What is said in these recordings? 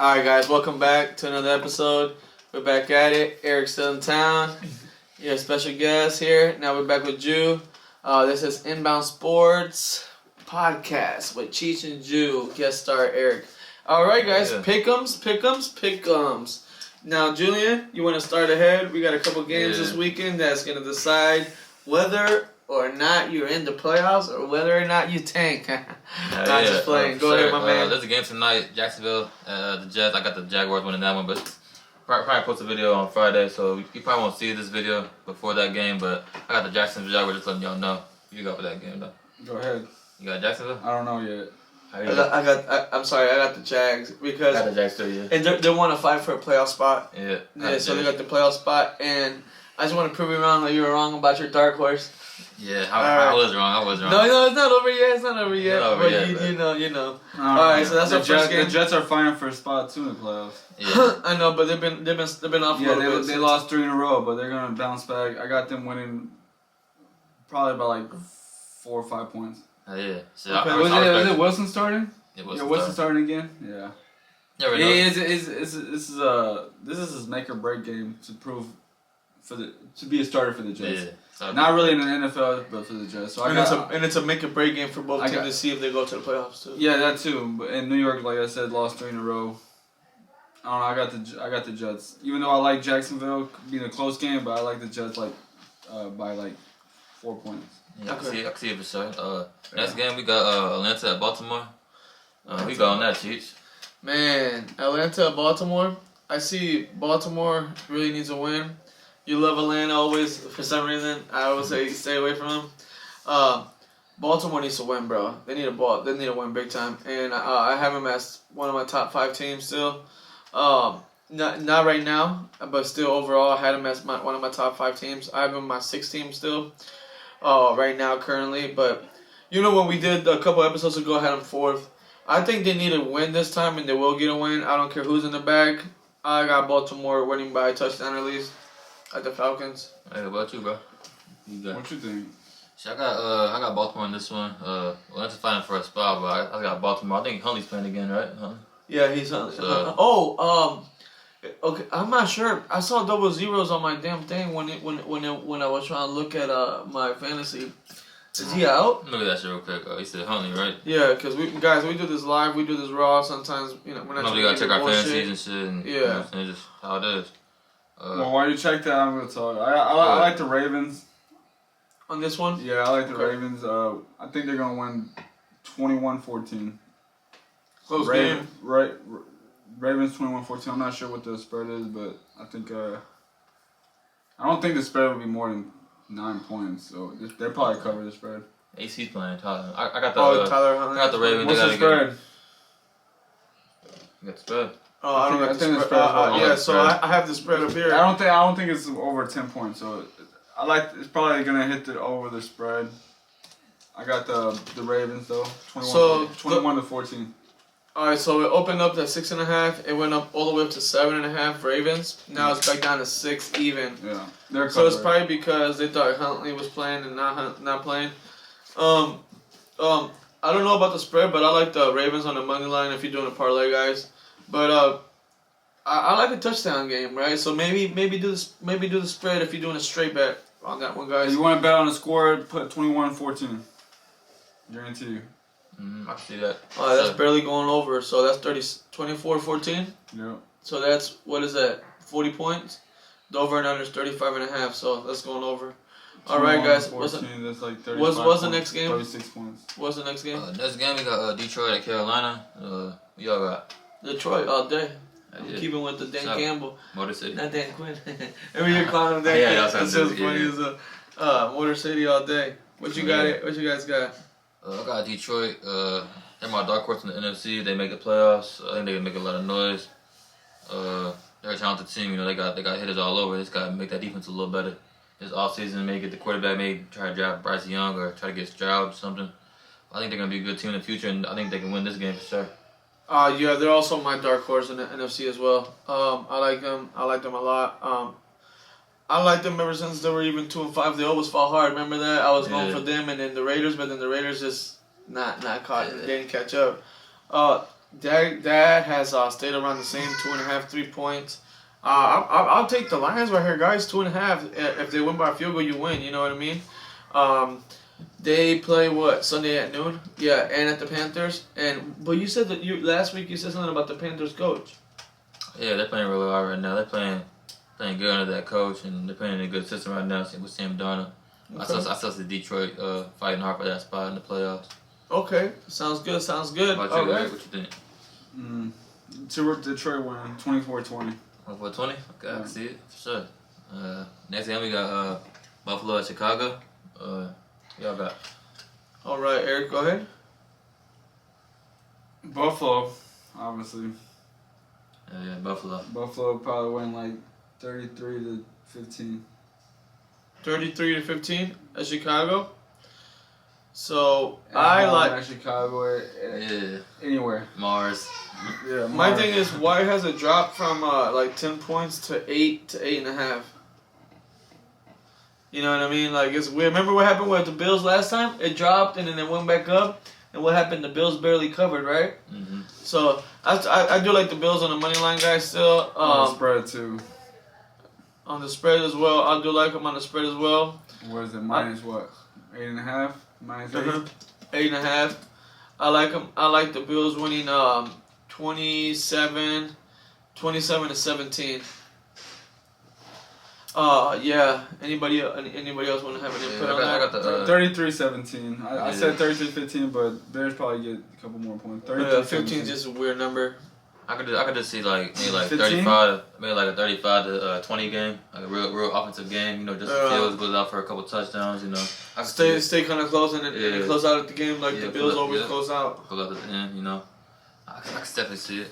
Alright guys, welcome back to another episode. We're back at it. Eric's still in town. You're a special guest here. Now we're back with Jew. This is Inbound Sports Podcast with Cheech and Jew. Guest star Eric. Alright guys, pick'ems. Now Julian, you want to start ahead? We got a couple games this weekend that's going to decide whether or not you're in the playoffs or whether or not you tank. Just playing. Go ahead, my man. There's a game tonight, Jacksonville, the Jets. I got the Jaguars winning that one, but probably post a video on Friday, so you probably won't see this video before that game, but I got the Jacksonville Jaguars, just letting y'all know. You got for that game, though. Go ahead. You got Jacksonville? I don't know yet. I got the Jags because I got the Jags too, yeah. And they want to fight for a playoff spot. Yeah. So they got the playoff spot, and I just want to prove you wrong that you were wrong about your dark horse. Yeah, I was wrong. No, it's not over yet. It's not over yet. You know. All right, so that's our first game. The Jets are fighting for a spot too in the playoffs. Yeah. I know, but they've been off a little bit. They lost 3 in a row, but they're gonna bounce back. I got them winning probably by like 4 or 5 points. Yeah. So Okay. Was it Wilson starting? It was Wilson starting again. Yeah. This is his make or break game to prove to be a starter for the Jets. Yeah. So Not really in the NFL, but for the Jets. So it's a make or break game for both teams to see if they go to the playoffs too. Yeah, that too. But in New York, like I said, lost 3 in a row. I don't know. I got the Jets. Even though I like Jacksonville being a close game, but I like the Jets by 4 points. Yeah, I can see it for sure. Next game we got Atlanta at Baltimore. We got on that, Cheech. Man, Atlanta at Baltimore. I see Baltimore really needs a win. You love Atlanta always for some reason. I always say stay away from them. Baltimore needs to win, bro. They need to win big time. And I have them as one of my top 5 teams still. Not right now, but still overall, I had them as one of my top 5 teams. I have them my 6th team still. Right now, currently. But you know when we did a couple episodes ago, I had them 4th. I think they need a win this time, and they will get a win. I don't care who's in the back. I got Baltimore winning by a touchdown at least at the Falcons. Hey, what about you, bro? What you think? So I got Baltimore in this one. Atlanta's fighting for a spot, but I got Baltimore. I think Huntley's playing again, right? Huh? Yeah, he's Huntley. Okay, I'm not sure. I saw double zeros on my damn thing when I was trying to look at my fantasy. Is he out? Look at that shit real quick. He said Huntley, right? Yeah, because we do this live, we do this raw. Sometimes we're not. Nobody gotta check our fantasies and shit. And, yeah, just how it is. Well, while you check that, I'm gonna talk. I like the Ravens. On this one? Yeah, I like the Ravens. I think they're gonna win 21-14. Close game. Right. Ravens 21-14. I'm not sure what the spread is, but I think I don't think the spread will be more than 9 points. So they'll probably cover the spread. AC's playing Tyler. I got the Tyler. I got the Ravens. What's the spread? You got the spread. Oh, I don't got the spread. So I have the spread up here. I don't think it's over 10 points. So it's probably gonna hit over the spread. I got the Ravens though. 21-14. All right, so it opened up to 6.5. It went up all the way up to 7.5 Ravens. Now it's back down to 6 even. Yeah, so it's probably because they thought Huntley was playing and not playing. I don't know about the spread, but I like the Ravens on the money line if you're doing a parlay, guys. But I like a touchdown game, right? So maybe do the spread if you're doing a straight bet on that one, guys. If you want to bet on the score, put 21-14. Guarantee you. I see that. That's barely going over. So that's 24-14. Yeah. So that's, what is that? 40 points. The over and under is 35.5. So that's going over. All right, guys. 14, that's like 35 what's the next game? 36 points. What's the next game? Next game we got Detroit at Carolina. We all got Detroit all day. I'm keeping with the Dan Campbell. Motor City. Not Dan Quinn. Every year calling him Dan Campbell. That's so funny as Motor City all day. What you guys got? I got Detroit. They're my dark horse in the NFC. They make the playoffs. I think they can make a lot of noise. They're a talented team. You know, they got hitters all over. They just got to make that defense a little better. This offseason, maybe get the quarterback, maybe try to draft Bryce Young or try to get Stroud or something. I think they're going to be a good team in the future, and I think they can win this game for sure. Yeah, they're also my dark horse in the NFC as well. I like them. I like them a lot. I like them ever since they were even 2-5. They always fought hard. Remember that? I was going for them and then the Raiders, but then the Raiders just not caught. They didn't catch up. That has stayed around the same 2.5, 3 points. I'll take the Lions right here, guys. 2.5. If they win by a field goal, you win. You know what I mean? They play what, Sunday at noon? Yeah, and at the Panthers. But you said that last week you said something about the Panthers coach. Yeah, they're playing really hard right now. They're playing good under that coach, and they're playing in a good system right now with Sam Darnold. Okay. I still see Detroit fighting hard for that spot in the playoffs. Okay, sounds good. Sounds good. What All about you, right. Eric? What you think? Detroit win 24-20. 1-4-20? Okay, I can see it for sure. Next game we got Buffalo at Chicago. Y'all got All right, Eric, go ahead. Buffalo, obviously. yeah, Buffalo. Buffalo probably win like 33-15. 33-15 at Chicago. So At home like. at Chicago. Yeah, Anywhere. Mars. Yeah. My Mars. thing is, why has it dropped from like 10 points to 8 to 8.5? You know what I mean? Like, it's weird. Remember what happened with the Bills last time? It dropped and then it went back up. And what happened? The Bills barely covered, right? Mm-hmm. So I do like the Bills on the money line, guys. Still On the spread too. on the spread as well. I do like them on the spread as well. What is it? Minus what? 8.5? Minus 8? 8.5. I like them. I like the Bills winning 27 to 17. Yeah. Anybody else want to have an input on I that? got the 33-17. I Yeah. said 33-15, but Bears probably get a couple more points. 15 is just a weird number. I could just see maybe 15? 35, maybe like a 35 to 20 game, like a real offensive game. You know, just Fields goes out for a couple touchdowns. You know, I could see Stay kind of close and then close out at the game like Yeah, the Bills close- always yeah. close out. Go out at the end. You know, I can definitely see it.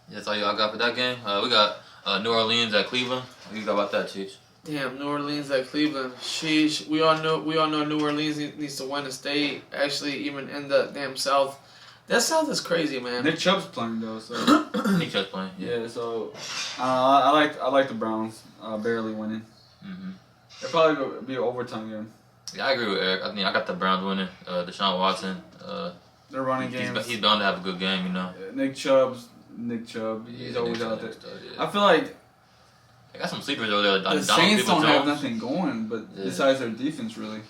Yeah, that's all y'all got for that game. We got New Orleans at Cleveland. What you got about that, Cheech? Damn, New Orleans at Cleveland. Sheesh. We all know New Orleans needs to win and stay actually even in the damn South. That South is crazy, man. Nick Chubb's playing though, so Nick Chubb's playing. yeah. So I like the Browns barely winning. Mm-hmm. It'll probably be an overtime game. Yeah, I agree with Eric. I think I got the Browns winning. Deshaun Watson. They're running games. He's bound to have a good game. You know. Nick Chubb. He's Yeah, always Nick out Chubb, there. yeah. I feel like They got some sleepers over there. the Donald Saints don't have Peoples-Jones. nothing going, but Yeah. besides their defense, really.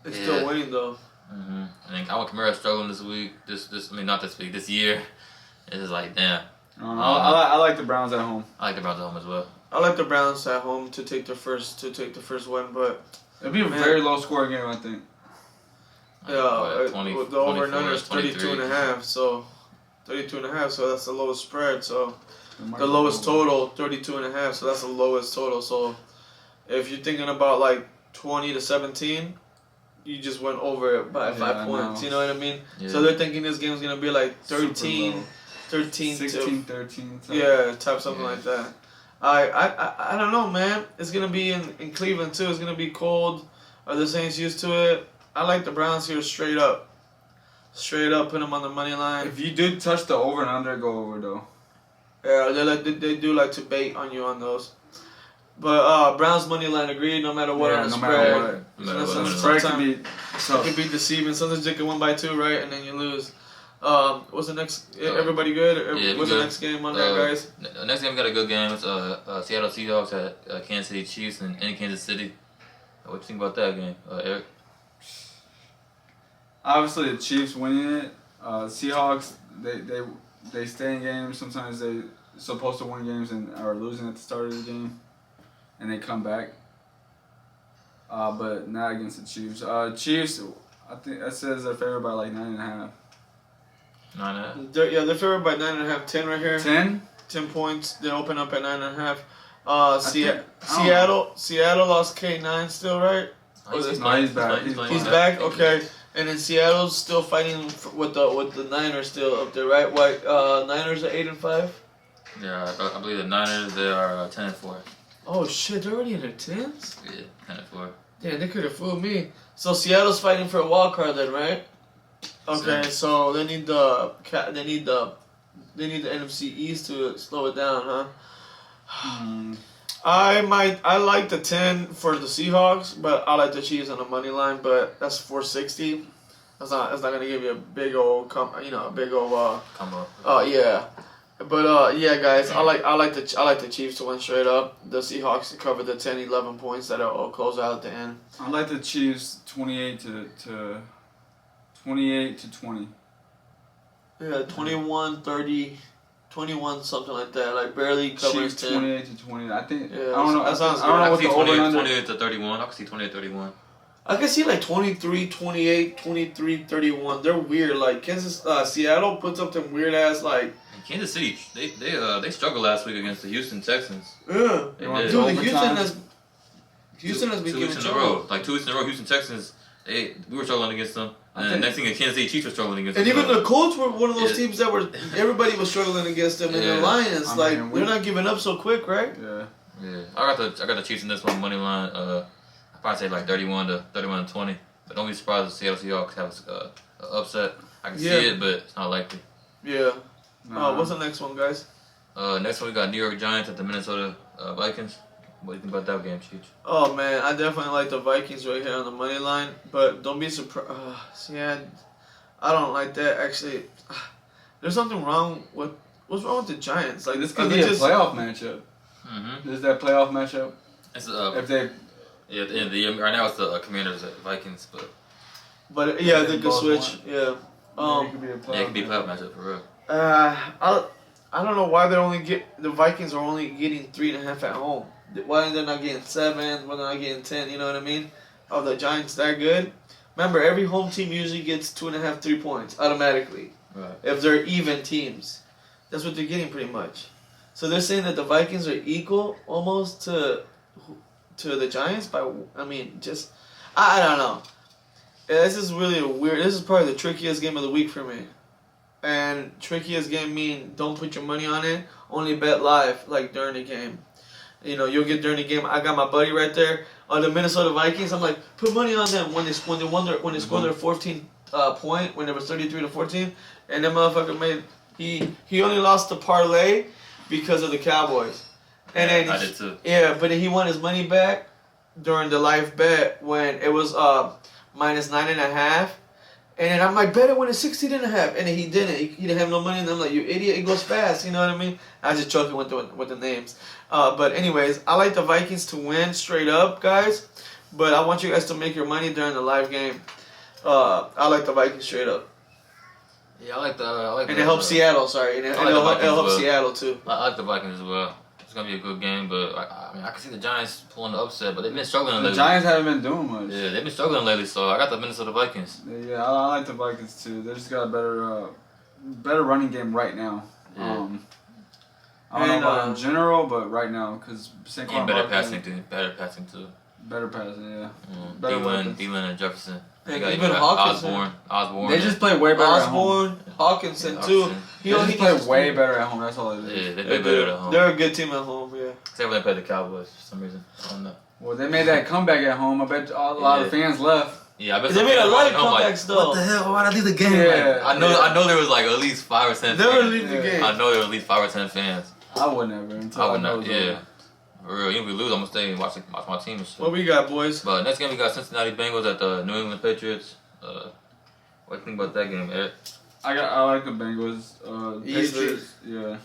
It's Yeah. still winning though. Mm-hmm. I think Alvin Kamara struggling this week. Not this week. This year. It's just like damn. I like the Browns at home. I like the Browns at home as well. I like the Browns at home to take the first win, but It'll be a Man. very low scoring game, I think. yeah, 20, the over and 24, under is 32.5. So 32.5. So that's the lowest spread. So It might the be lowest low. total 32.5. So that's the lowest total. So if you're thinking about like 20 to 17. You just went over it by 5 I points. know. You know what I mean? Yeah. So they're thinking this game's gonna be like Super 13, low. 13 16, to 13. yeah, type something Yeah. like that. I don't know, man. It's gonna be in Cleveland too. It's gonna be cold. Are the Saints used to it? I like the Browns here straight up. Straight up, put them on the money line. If you do touch the over and under, go over though. Yeah, they do like to bait on you on those. But Browns money line agreed. No matter what Yeah, on the no spread. matter what. No matter So what, that's- Spread can sometimes- be It tough. can be deceiving. Sometimes you can win by 2, right, and then you lose. What's the next? Everybody good? yeah, we What's the good. next game on there, guys? Next game we got a good game. It's Seattle Seahawks at Kansas City Chiefs in Kansas City. What you think about that game, Eric? Obviously, the Chiefs winning it. Seahawks, they stay in games. Sometimes they supposed to win games and are losing at the start of the game, and they come back. But not against the Chiefs. Chiefs, I think that says they're favored by like 9.5. 9.5. They're favored by 9.5, 10 right here. 10? 10 points. They open up at 9.5. Seattle lost K9 still, right? he's back. He's back. Okay. And then Seattle's still fighting with the Niners still up there, right? What? Niners are 8-5. Yeah, I believe the Niners they are 10-4. Oh shit! They're already in their 10s. Yeah, 10-4. Damn, they could have fooled me. So Seattle's fighting for a wild card then, right? Okay, so they need the NFC East to slow it down, huh? Mm, I like the 10 for the Seahawks, but I like the Chiefs on the money line, but that's 460. It's not gonna give you a big old a big old Come up. yeah. But yeah, guys, I like the Chiefs to win straight up. The Seahawks to cover the 10-11 points that will close out at the end. I like the Chiefs 28 to 20. Yeah, 21-30, 21 something like that. Like barely covers Chiefs 10. 28 to 20. I think. Yeah, I don't know. that sounds I don't know I what can the see over and 28, under. 28 to 31. I can see 28 31. I can see like 23, 28, 23, 31. They're weird. Like Seattle puts up them weird ass like. And Kansas City, they struggled last week against the Houston Texans. Yeah. They want did. to Dude, overtime? Houston has been 2 giving weeks in a trouble. row. Like 2 weeks in a row, Houston Texans. We were struggling against them. I And the think- next thing, the Kansas City Chiefs were struggling against And them. even the Colts were one of those Yeah. teams that were everybody was struggling against them. And the Yeah. Lions, I like mean, they're not giving up so quick, right? Yeah. Yeah, I got the Chiefs in this one money line. I probably say like 31 to 20. But don't be surprised if Seattle Seahawks have an upset. I can Yeah. see it, but it's not likely. Yeah. Nah. What's the next one, guys? Next one we got New York Giants at the Minnesota Vikings. What do you think about that game, Cheech? Oh man, I definitely like the Vikings right here on the money line, but don't be surprised. I don't like that actually. There's something wrong with what's wrong with the Giants? Like This are could they be a just- playoff matchup. Mm-hmm. This is that playoff matchup. It's If they right now it's the Commanders at Vikings, but But yeah, They they could both switch. won. Yeah. it could be a playoff. yeah, it could be a playoff matchup for real. I don't know why the Vikings are only getting 3.5 at home. Why they're not getting 7? Why they're not getting 10? You know what I mean? Oh, the Giants that good? Remember, every home team usually gets 2.5, 3 points automatically Right. if they're even teams. That's what they're getting pretty much. So they're saying that the Vikings are equal almost to the Giants by. I mean, just I don't know. This is really a weird. This is probably the trickiest game of the week for me. And trickiest game mean don't put your money on it. Only bet live like during the game. You know, you'll get during the game. I got my buddy right there on the Minnesota Vikings. I'm like, put money on them when they scored their 14th point when it was 33-14, and that motherfucker made he only lost the parlay because of the Cowboys. And then I did too. yeah, but then he won his money back during the live bet when it was minus 9.5. And then I'm like, bet it when it's 16.5. And then he didn't. He didn't have no money. And I'm like, you idiot, it goes fast. You know what I mean? I was just joking with the names. But anyways, I like the Vikings to win straight up, guys. But I want you guys to make your money during the live game. I like the Vikings straight up. Yeah, I like. And it helps Seattle, sorry. And I like the it'll Vikings help as well. Seattle, too. I like the Vikings as well. It's gonna be a good game, but I mean, I can see the Giants pulling the upset, but they've been struggling The lately. Giants haven't been doing much. Yeah, they've been struggling lately, so I got the Minnesota Vikings. Yeah, I like the Vikings too. They just got a better running game right now. Yeah. I don't know And, about in general, but right now because Saquon And better Barkley- passing too. better passing, yeah. Better Better weapons. Thielen and Jefferson. They And got even Hawkinson. Osborne. They just play way better at home. Osborne, Hawkinson, Yeah, too. Hawkinson. They just needs play to- way better at home. That's all it Yeah, is. they play better at home. They're a good team at home, yeah. Except when they play the Cowboys for some reason. I don't know. Well, they made that comeback at home. I bet a lot of fans left. Yeah, I bet They some made a fans lot of watching home like, comebacks, though. What the hell? Why'd I leave the game? Yeah, Like, I know there was like at least 5 or 10 Never fans. leave the Yeah. game. I know there were at least 5 or 10 fans. I would never until I would know not. it was Yeah. over. For real, even if we lose, I'm gonna stay and watch my team and shit. What we got, boys? But next game we got Cincinnati Bengals at the New England Patriots. What do you think about that game, Eric? I like the Bengals. Easily. Patriots, yeah.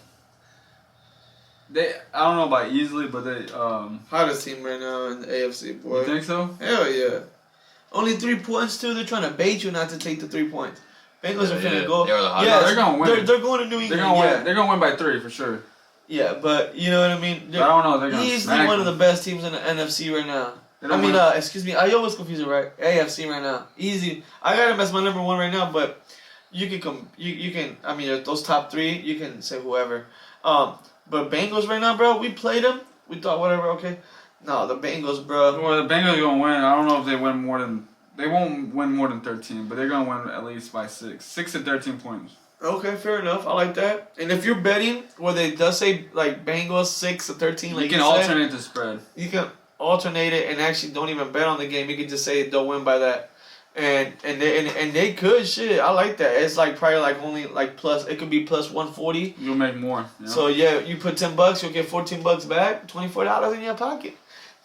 I don't know about easily, but they Hottest team right now in the AFC, boy. You think so? Hell yeah. Only 3 points, too. They're trying to bait you not to take the 3 points. Bengals are finna go. They are the hottest. Yes, They're gonna win. They're going to New They're England, gonna yeah. win. They're gonna win by 3 for sure. Yeah, but you know what I mean? But I don't know if they're gonna Easily smack one of the them. best teams in the NFC right now. They I don't mean, win. excuse me, I always confuse it, right? AFC right now. Easy. I got them as my number 1 right now, but you can you can, I mean, those top 3, you can say whoever. But Bengals right now, bro, we played them. We thought whatever, okay. No, the Bengals, bro. Well, the Bengals are gonna win. I don't know if they win more than. They won't win more than 13, but they're gonna win at least by 6. 6 to 13 points. Okay, fair enough. I like that. And if you're betting, where it does say like Bengals 6 to 13, like You can said, alternate the spread. you can alternate it and actually don't even bet on the game. You can just say they'll win by that, and they could shit. I like that. It's like probably like only like plus. It could be plus 140. You'll make more. You know? So yeah, you put $10, you'll get $14 back. $24 in your pocket.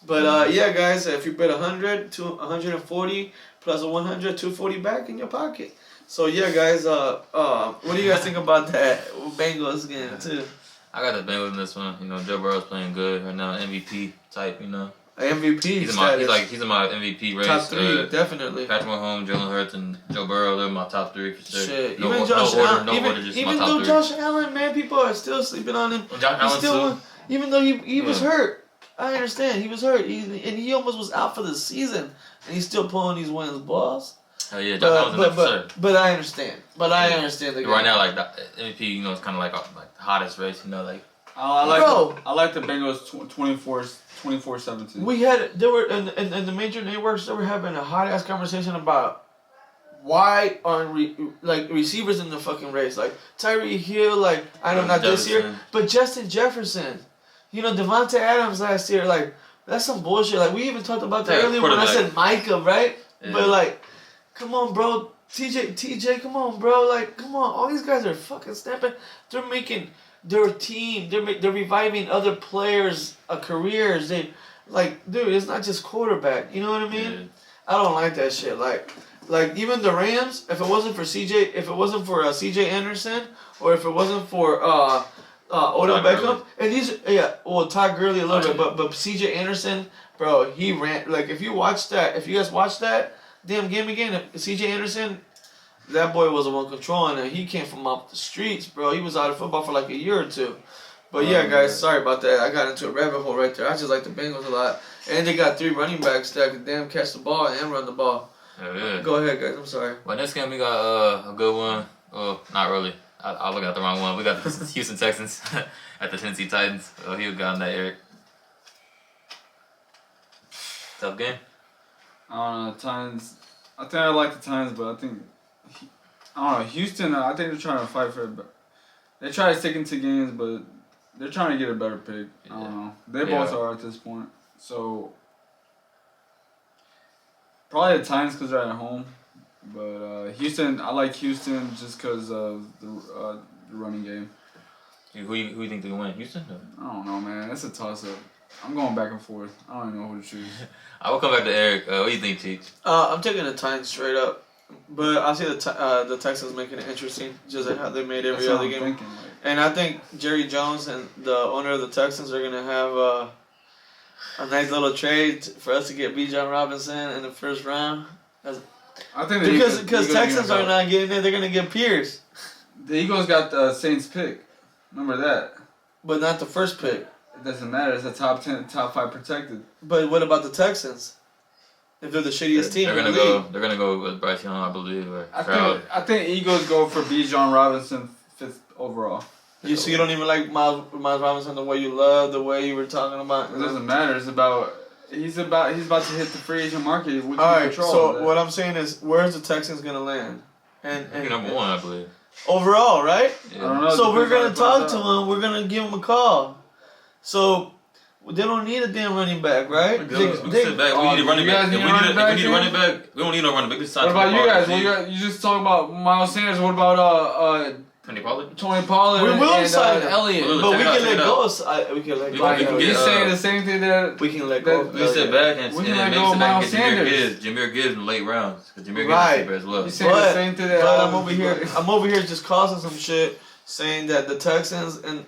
But yeah, guys, if you bet 100 to 140 plus a 100, 240 back in your pocket. So yeah, guys, what do you guys think about that Bengals game too? I got the Bengals in this one. You know, Joe Burrow's playing good right now, MVP type. You know, MVP. he's in my MVP race. top three, definitely. Patrick Mahomes, Jalen Hurts, and Joe Burrow. They're my top three for sure. Shit, No, even Josh Allen, just even my top though three. Josh Allen, man, people are still sleeping on him. Josh Allen Still, too. even though he was hurt, I understand he was hurt, he almost was out for the season, and he's still pulling these wins, balls. Oh yeah, Josh Allen's in there for sure. But I understand. I understand the Right now, like the MVP, you know, it's kind of like the hottest race. You know, like I like the Bengals 24-17. There were in the major networks, they were having a hot ass conversation about why aren't receivers in the fucking race, like Tyreek Hill, like I know not this year, but Justin Jefferson, you know, Devontae Adams last year, like that's some bullshit. Like we even talked about that earlier when I said Micah, right? Yeah. But like, come on, bro. TJ, come on, bro. Like, come on. All these guys are fucking snapping. They're making their team. They're reviving other players' careers. Dude, it's not just quarterback. You know what I mean? Yeah. I don't like that shit. Like even the Rams. If it wasn't for CJ Anderson, or if it wasn't for Odell Beckham, and Todd Gurley a little bit, but CJ Anderson, bro, he ran. Like if you guys watched that damn game again, CJ Anderson, that boy was the one controlling it. He came from off the streets, bro. He was out of football for like a year or two. But yeah, guys, sorry about that. I got into a rabbit hole right there. I just like the Bengals a lot. And they got 3 running backs that can damn catch the ball and run the ball. yeah. Go ahead, guys. I'm sorry. Well, next game we got a good one. Oh, not really. I look at the wrong one. We got the Houston Texans at the Tennessee Titans. Oh, he got on that, Eric. Tough game. I don't know, the Titans. I think I like the Titans, but I think I don't know, Houston. I think they're trying to fight for it. They try to stick into games, but they're trying to get a better pick. I don't know. They both are at this point. So probably the Titans because they're at home. But Houston, I like Houston just because of the running game. Who you think they can win? Houston? Or? I don't know, man. That's a toss up. I'm going back and forth. I don't even know who to choose. I will come back to Eric. What do you think, Cheech? I'm taking the Titans straight up. But I see the Texans making it interesting, just like how they made every other game. Thinking, And I think Jerry Jones and the owner of the Texans are going to have a nice little trade for us to get Bijan Robinson in the first round. I think Because Texans are not getting it, they're going to get Pierce. The Eagles got the Saints pick. Remember that. But not the first pick. It doesn't matter. It's a top 10, top 5 protected. But what about the Texans? If they're the shittiest team They're in the gonna league. They're gonna go with Bryce Young, I believe, or I think Eagles go for Bijan Robinson 5th overall. So you don't even like Miles Robinson the way you love, the way you were talking about? It doesn't matter. It's about he's about to hit the free agent market. We can All right, control so that. what I'm saying is, where's the Texans going to land? And number 1, I believe. Overall, right? I don't know. So we're Depends going on to the talk to playoff. him. We're going to give him a call. So they don't need a damn running back, right? We can sit back. We need a running you back. guys If need we a running back, need a running back, we don't need no running back. What about you guys? Well, you just talk about Miles Sanders. What about Tony Pollard? Tony Pollard We will sign him. Elliott? Well, But we check it can out, let check it go. out. We can let We go. can He's get, saying the same thing that We can let go. We sit back and We can maybe let go sit of back Miles and get Sanders. Jameer Gibbs in the late rounds. Because Jameer Gibbs Right. is cheaper as well. he's saying the same thing that. But I'm over here just causing some shit, saying that the Texans and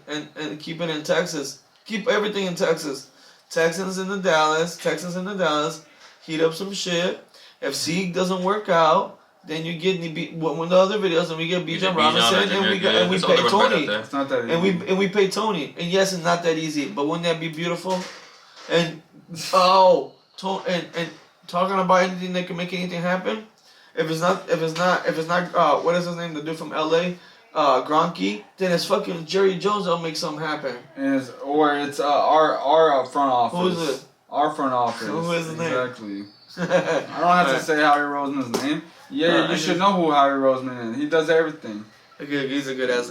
keep it in Texas, keep everything in Texas. Texans in the Dallas, heat up some shit. If Zeke doesn't work out, then you get one of the other videos, and we get Bijan Robinson, and we pay Tony, It's not that easy. and we pay Tony. And yes, it's not that easy, but wouldn't that be beautiful? And and talking about anything that can make anything happen. If it's not, what is his name? The dude from LA, Gronky. Then it's fucking Jerry Jones that'll make something happen. And it's our front office. Who is it? Our front office. Who is his name? Exactly. I don't have to say Howie Roseman's name. Yeah, you should know who Howie Roseman is. He does everything. He's a good ass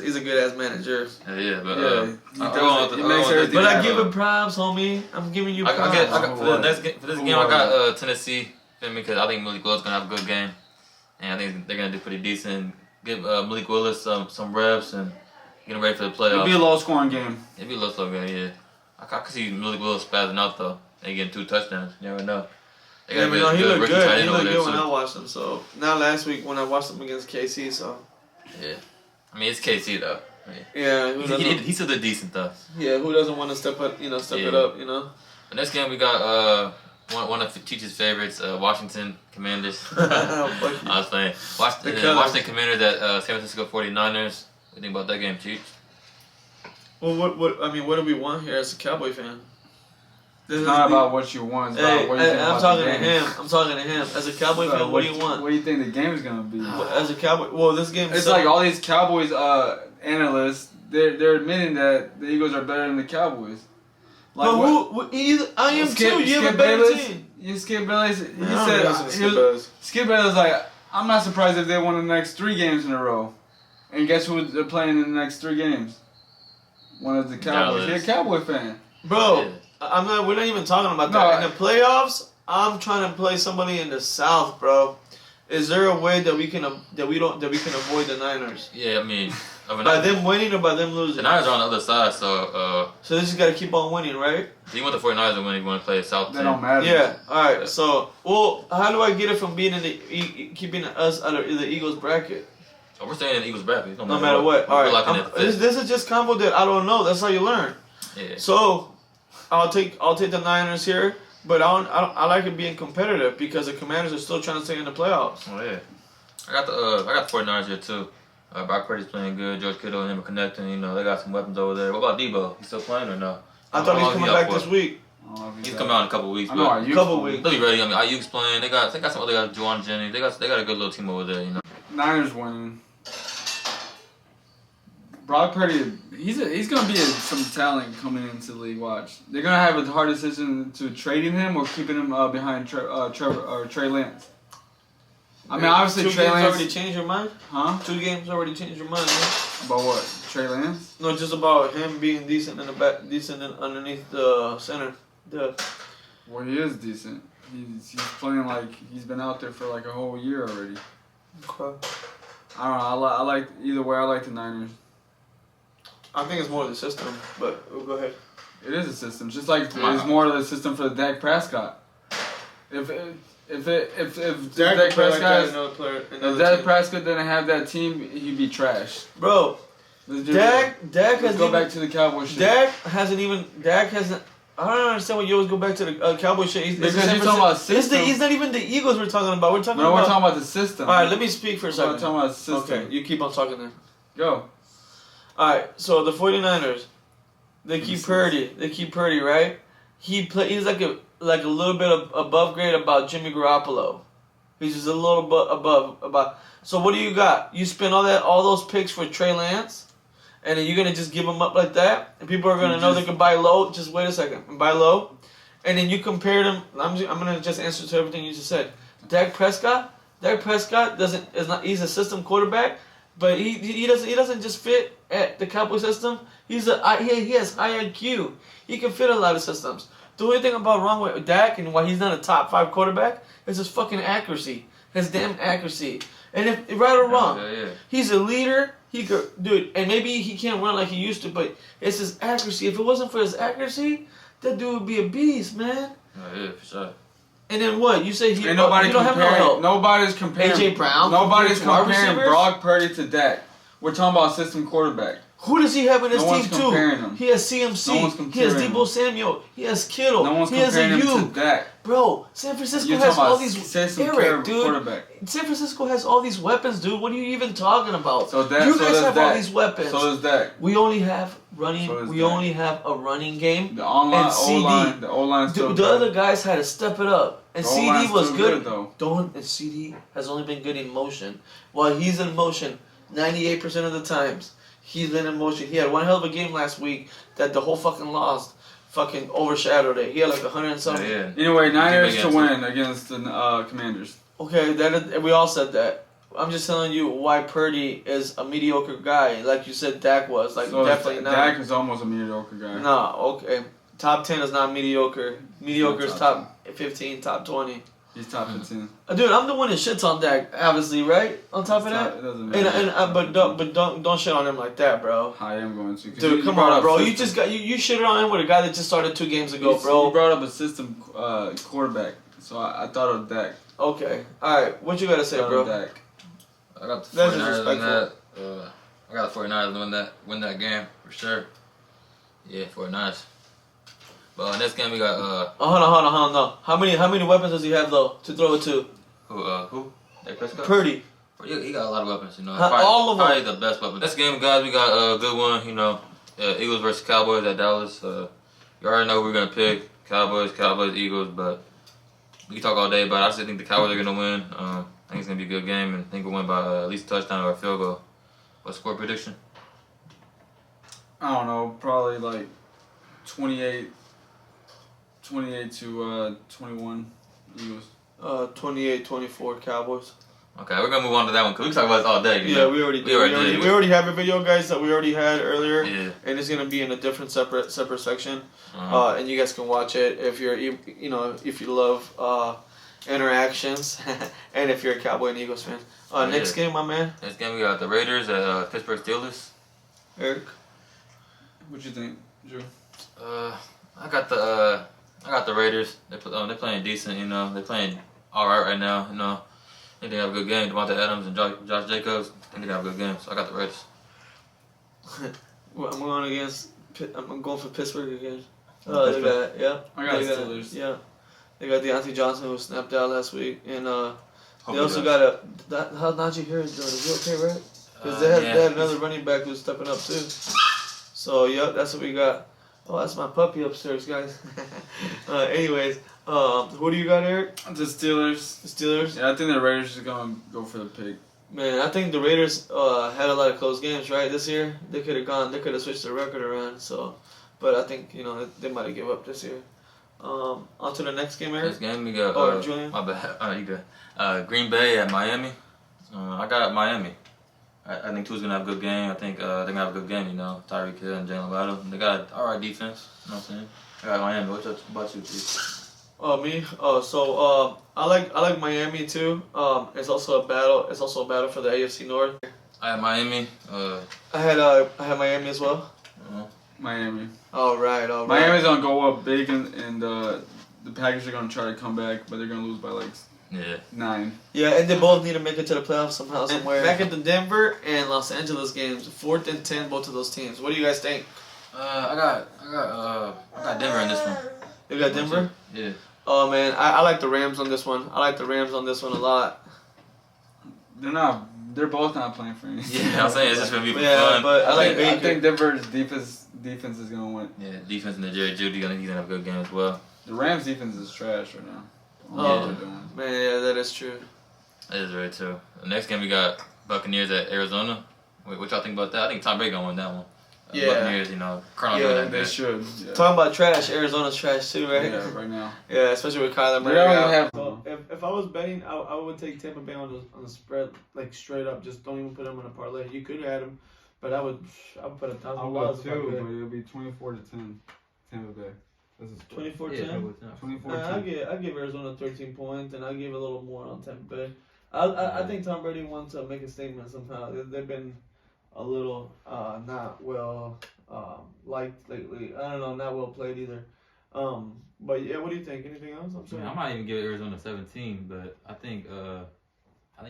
manager. Yeah, but he makes everything. But I happen. give him props, homie. I'm giving you props. I got for this game. I got Tennessee. Feel me? Because I think Malik Willis gonna have a good game, and I think they're gonna do pretty decent. Give Malik Willis some reps and get him ready for the playoffs. It'll be a low scoring game. It'll be a low slow game, yeah. I could see Malik Willis spazzing out though. They getting 2 touchdowns. You never know. They Yeah, got but no, he looked rookie good. tight He end over looked there, good when I too. watched him. So not last week when I watched him against KC. So Yeah. I mean, it's KC, though. I mean, yeah, who doesn't? he still did decent, though. Yeah, who doesn't want to step up? Step it Yeah. up. The next game, we got one of Teach's favorites, Washington Commanders. I was playing. Washington Commanders at San Francisco 49ers. What do you think about that game, Cheech? Well, what do we want here as a Cowboy fan? This It's is not the- about what you want. It's Hey, about what you think I'm about talking the to game. him. I'm talking to him. As a Cowboy fan, what do you want? What do you think the game is gonna be? As a Cowboy, well, this game. It's like all these Cowboys analysts. They're admitting that the Eagles are better than the Cowboys. Like But what- I am Skip- too. You have Skip a better Bayless? team. You Skip Bayless. He Man, I don't listen to Skip said Bayless. Skip Bayless was like, I'm not surprised if they won the next 3 games in a row. And guess who they're playing in the next 3 games? One of the Cowboys. Dallas. He's a Cowboy fan. Bro, Yeah. I'm not. We're not even talking about No, that. In the playoffs, I'm trying to play somebody in the South, bro. Is there a way that we can avoid the Niners Yeah, I mean, by them winning or by them the losing? Niners are on the other side, so So they just got to keep on winning, right? you want the 49ers to win if you want to play a South They team. don't matter. Yeah. All right. So, well, how do I get it from being in the keeping us out of the Eagles bracket? Oh, we're staying in the Eagles bracket. No matter what. All We're right. locking it fifth. This is just combo that I don't know. That's how you learn. Yeah. So, I'll take the Niners here, but I like it being competitive because the Commanders are still trying to stay in the playoffs. Oh yeah. I got the 49ers here too. Brock Purdy's playing good. George Kittle and him are connecting. They got some weapons over there. What about Debo? He's still playing or no? I thought How he's long coming he out back for? this week. He's coming out in a couple weeks. I know. But Are you Couple weeks. they'll be ready. I mean, Ayuk's playing. They got some other guys. Juwan Jennings. They got a good little team over there. Niners winning. Brock Purdy, he's gonna be some talent coming into the league. Watch, they're gonna have a hard decision to trading him or keeping him behind Trey Lance. I mean, obviously 2 Trey games Lance. already changed your mind. Huh? 2 games already changed your mind. Huh? About what? Trey Lance? No, just about him being decent in the back, underneath the center. Well, he is decent. He's playing like he's been out there for like a whole year already. Okay. I don't know. I like either way. I like the Niners. I think it's more of the system, but go ahead. It is a system, just like Wow. it's more of the system for Dak Prescott. If Dak Dak Prescott, another player, if Dak Prescott didn't have that team, he'd be trash. bro. Let's just- Dak Let's has go even, back to the Cowboys shit. Dak hasn't. I don't understand why you always go back to the Cowboy shit. Because you're talking about system. It's not even the Eagles we're talking about. We're talking No, we're about. talking about the system. All right, let me speak for a We're second. talking about the system. Okay, you keep on talking then. Go. Alright, so the 49ers, they keep Purdy, right? He's like a little bit above grade about Jimmy Garoppolo. He's just a little bit above. So what do you got? You spend all those picks for Trey Lance, and then you're gonna just give him up like that, and people are gonna know they can buy low. Just wait a second, and buy low, and then you compare them. I'm gonna just answer to everything you just said. Dak Prescott he's a system quarterback. But he doesn't just fit at the Cowboy system. He has high IQ. He can fit a lot of systems. The only thing wrong with Dak and why he's not a top 5 quarterback is his fucking accuracy. His damn accuracy. And if right or wrong, Yeah. he's a leader. He could and maybe he can't run like he used to, but it's his accuracy. If it wasn't for his accuracy, that dude would be a beast, man. Yeah, for sure. And then what? You say Ain't nobody you don't have no comparing. help. Nobody's comparing. A.J. Brown Nobody's compared to wide comparing receivers? Brock Purdy to Dak. We're talking about system quarterback. Who does he have in his No one's team comparing too? him. He has CMC. No one's He has comparing Debo him. Samuel. He has Kittle. No one's he has comparing him Ayuk. to Dak. Bro, San Francisco You're has talking all about these. system Eric, dude. quarterback. San Francisco has all these weapons, dude. What are you even talking about? So that, you so guys does have all Dak. these weapons. So does Dak. We only have running. So does We Dak. only have a running game. The online, And CD. O-line, the O-line still The other guys had to step it up, and The CD O-line's was still good. though. And CD has only been good in motion. While he's in motion, 98% of the times. He's been in motion. He had one hell of a game last week that the whole fucking lost fucking overshadowed it. He had like 100 and something. Yeah. Anyway, Niners to against win against the Commanders. Okay, we all said that. I'm just telling you why Purdy is a mediocre guy. Like you said, Dak was. Like, So definitely not. Dak is almost a mediocre guy. No, okay. Top 10 is not mediocre. Mediocre is Top top 15, top 20. He's top 15. Dude, I'm the one that shits on Dak, obviously, right? On top of that, It doesn't matter. but don't shit on him like that, bro. I am going to. Dude, come on, bro. You just got you shitted on him with a guy that just started 2 games ago, bro. You brought up a system quarterback, so I thought of Dak. Okay, all right. What you gotta say, bro? Dak. I got the That's 49ers in that. disrespectful. I got the 49ers win that game for sure. Yeah, 49ers. But next game we got Hold on. No. How many weapons does he have though to throw it to? who? Dak Prescott? Purdy. He got a lot of weapons, you know. All of them. Probably the best weapon. Next game, guys, we got a good one, you know. Eagles versus Cowboys at Dallas. You already know who we're gonna pick. Cowboys, Eagles, but we can talk all day about it. I still think the Cowboys are gonna win. I think it's gonna be a good game, and I think we'll win by at least a touchdown or a field goal. What score prediction? I don't know, probably like 28 to 21 Eagles. 28-24 Cowboys. Okay, we're gonna move on to that one because we can talk about this all day. You Yeah, know? we already We already did. We already have a video, guys, that we already had earlier, Yeah. and it's gonna be in a different separate section, Uh-huh. and you guys can watch it if you're if you love interactions, and if you're a Cowboy and Eagles fan. Next game, my man, Next game we got the Raiders at Pittsburgh Steelers. Eric. What you think, Drew? I got the Raiders. They're playing decent, you know. They're playing all right now, you know. I think they have a good game. Devontae Adams and Josh Jacobs. I think they have a good game, so I got the Raiders. Well, I'm going for Pittsburgh again. Pittsburgh? They got I got the Steelers. Yeah, they got Deontay Johnson who snapped out last week, and they Hopefully also does. got how Najee Harris doing? Is he okay, right? Because they had another running back who's stepping up too. So that's what we got. Oh, that's my puppy upstairs, guys. Anyways, who do you got, Eric? The Steelers. The Steelers. Yeah, I think the Raiders are gonna go for the pick. Man, I think the Raiders had a lot of close games, right? This year they could have switched their record around. So, but I think they might have give up this year. On to the next game, Eric. Next game we got. Julian. My bad. You good? Green Bay at Miami. I got Miami. I think Tua's gonna have a good game. I think they're gonna have a good game. You know, Tyreek Hill and Jalen Waddle. They got alright defense. You know what I'm saying? I got Miami. What about you, Chief? Me. So I like Miami too. It's also a battle for the AFC North. I have Miami. I had Miami as well. Miami. All right. Miami's gonna go up big, and the Packers are gonna try to come back, but they're gonna lose by like 9. Yeah, and they both need to make it to the playoffs somehow, somewhere. Back at the Denver and Los Angeles games, 4th and 10, both of those teams. What do you guys think? I got Denver in this one. You got Denver? Yeah. Oh man, I like the Rams on this one. I like the Rams on this one a lot. They're both not playing for anything. Yeah, I'm saying it's just gonna be Yeah, fun. but I like Baker. I think Denver's defense is gonna win. Yeah, defense and the Jerry Jeudy, he's gonna have a good game as well. The Rams defense is trash right now. Oh, man, yeah, that is true. That is right too. The next game we got Buccaneers at Arizona. What y'all think about that? I think Tom Brady gonna win that one. Yeah. Buccaneers, Colonel doing that They good. should. Yeah. Talking about trash, Arizona's trash too, right? Yeah, right now. Yeah, especially with Kyler Murray. They don't out. have. If I was betting, I would take Tampa Bay on the spread, like straight up. Just don't even put them in a parlay. You could add them, but I would put $1,000 I if would I too, could. but it'll be 24-10. Tampa Bay. That's a spread. 24-10. 24-10. I give Arizona 13 points, and I give a little more on Tampa Bay. I think Tom Brady wants to make a statement somehow. They've been a little not well liked lately. I don't know, not well played either. But yeah, what do you think? Anything else? I'm sorry. I might even give Arizona 17, but I think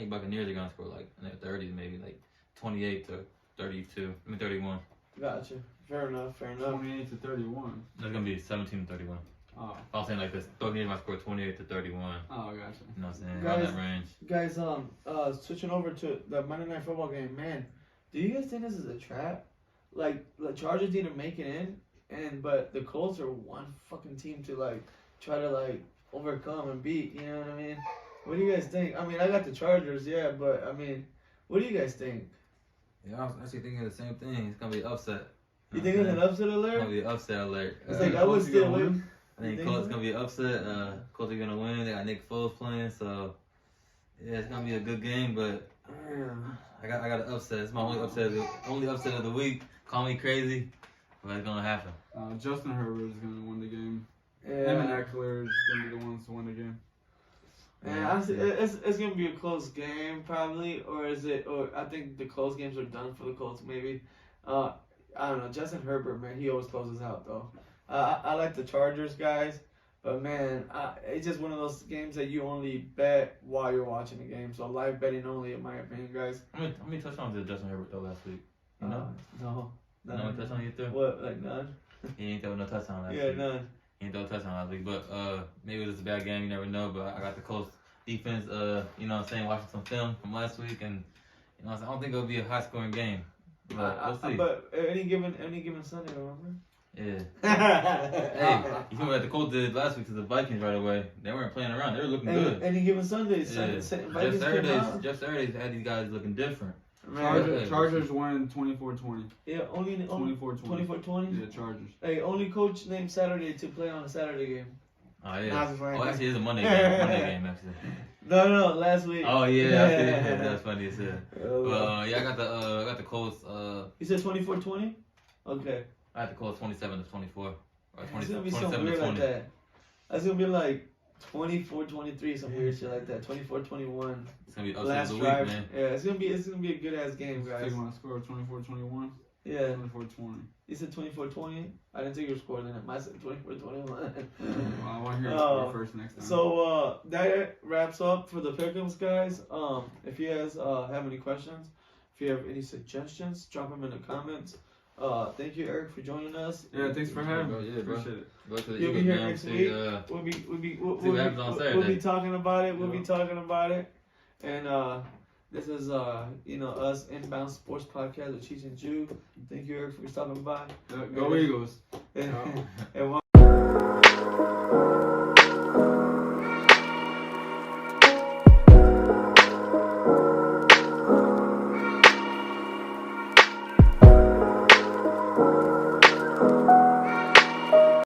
Buccaneers are gonna score like in the 30s, maybe like 28 to 32. 31. Gotcha. Fair enough. 28 to 31. That's gonna be 17 to 31. Oh. I was saying like this. Buccaneers might score 28 to 31. Oh, gotcha. You know what I'm saying? Guys- Around that range. Guys, switching over to the Monday Night Football game, man. Do you guys think this is a trap? Like the Chargers need to make it in, but the Colts are one fucking team to like try to like overcome and beat. You know what I mean? What do you guys think? I mean, I got the Chargers, yeah, but I mean, what do you guys think? Yeah, I was actually thinking the same thing. It's gonna be an upset. You think it's an upset It's gonna alert? be an upset alert. It's like I would still win. I think You Colts think? gonna be an upset. Colts are gonna win. They got Nick Foles playing, so yeah, it's gonna be a good game. But I got an upset. It's my only upset of the week. Call me crazy, but it's gonna happen. Justin Herbert is gonna win the game. Yeah. Him and Eckler is gonna be the ones to win the game. And honestly, it's gonna be a close game probably, or is it? Or I think the close games are done for the Colts maybe. I don't know. Justin Herbert, man, he always closes out though. I like the Chargers guys, but man, it's just one of those games that you only bet while you're watching the game. So live betting only, in my opinion, guys. How many touchdowns did Justin Herbert throw last week? You know? No. You know how many touchdowns he threw? What? Like none? He ain't throw no touchdown last Yeah, week. none. He ain't throw a touchdown last week, but maybe it was a bad game. You never know. But I got the Colts defense. You know what I'm saying, watching some film from last week, and you know what I'm saying, I don't think it'll be a high scoring game. But we'll see. But any given Sunday, remember? Yeah. Hey, you know what the Colts did last week to the Vikings right away? They weren't playing around. They were looking good. Any given Sunday, Yeah. Jeff Saturday's had these guys looking different. Man, Chargers win 24-20. yeah, only 24-20. 24-20. Yeah, Chargers. Hey, only coach named Saturday to play on a Saturday game. Oh yeah. Nah, just right. Oh, actually, it's a Monday game. Monday game actually. No, last week. Oh yeah, that's funny as hell. Oh, Well, yeah, I got the Colts. you said 24-20? Okay. I had the Colts 27-24 or It's 20, gonna be 27 something to weird 20. like that. That's gonna be like 24-23, some weird shit like that. 24-21. It's gonna be upset Last of the drive. week, man. Yeah, it's gonna be a good ass game, guys. Take my score 24-21. Yeah. 24-20. You said 24-20? I didn't take your score then. I said 24-21. I want to hear your Oh. score first next time. So that wraps up for the Pick'ems, guys. If you guys have any questions, if you have any suggestions, drop them in the comments. Thank you, Eric, for joining us. Yeah, thanks for having me. Yeah, bro. Appreciate it. Go to the You'll be Eagles here game. next See, week. see We'll what happens on be Saturday. talking about it. We'll Yeah. be talking about it. And this is us Inbound Sports Podcast with Cheech and Jew. Thank you, Eric, for stopping by. Go Eagles. And one